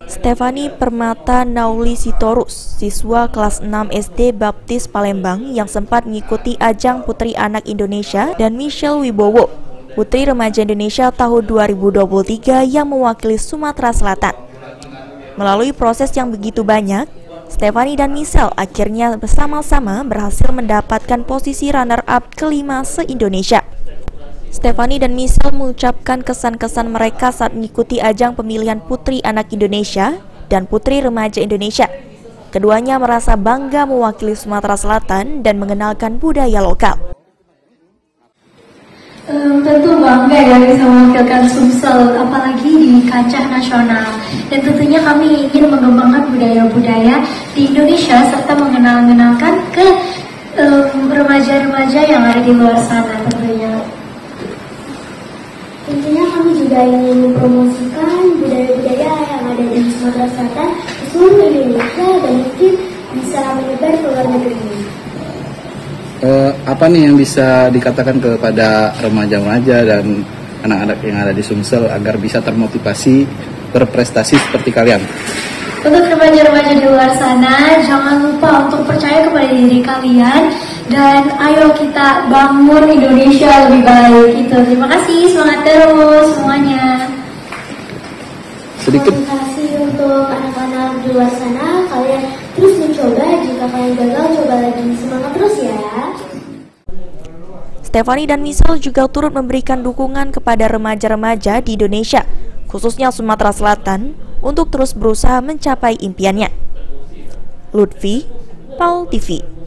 Stefani Permata Nauli Sitorus, siswa kelas 6 SD Baptis Palembang yang sempat mengikuti ajang Putri Anak Indonesia, dan Michelle Wibowo, Putri Remaja Indonesia tahun 2023 yang mewakili Sumatera Selatan. Melalui proses yang begitu banyak, Stefani dan Michelle akhirnya bersama-sama berhasil mendapatkan posisi runner-up kelima se-Indonesia. Stefani dan Michelle mengucapkan kesan-kesan mereka saat mengikuti ajang pemilihan Putri Anak Indonesia dan Putri Remaja Indonesia. Keduanya merasa bangga mewakili Sumatera Selatan dan mengenalkan budaya lokal. Tentu bangga ya bisa mewakilkan Sumsel, apalagi di kancah nasional. Dan tentunya kami ingin mengembangkan budaya-budaya di Indonesia serta mengenalkan ke remaja-remaja yang ada di luar sana tentunya. Tentunya kami juga ingin mempromosikan budaya-budaya yang ada di Sumatera Selatan ke seluruh Indonesia dan mungkin bisa menyebar ke luar negeri. Apa nih yang bisa dikatakan kepada remaja-remaja dan anak-anak yang ada di Sumsel agar bisa termotivasi berprestasi seperti kalian? Untuk remaja-remaja di luar sana, jangan lupa untuk percaya kepada diri kalian dan ayo kita bangun Indonesia lebih baik. Itu. Terima kasih, semangat terus semuanya. Sedikit motivasi untuk anak-anak di luar sana, kalian terus mencoba, jika kalian gagal coba lagi, semangat terus ya. Stefani dan Michelle juga turut memberikan dukungan kepada remaja-remaja di Indonesia, khususnya Sumatera Selatan, untuk terus berusaha mencapai impiannya. Lutfi, PAL TV.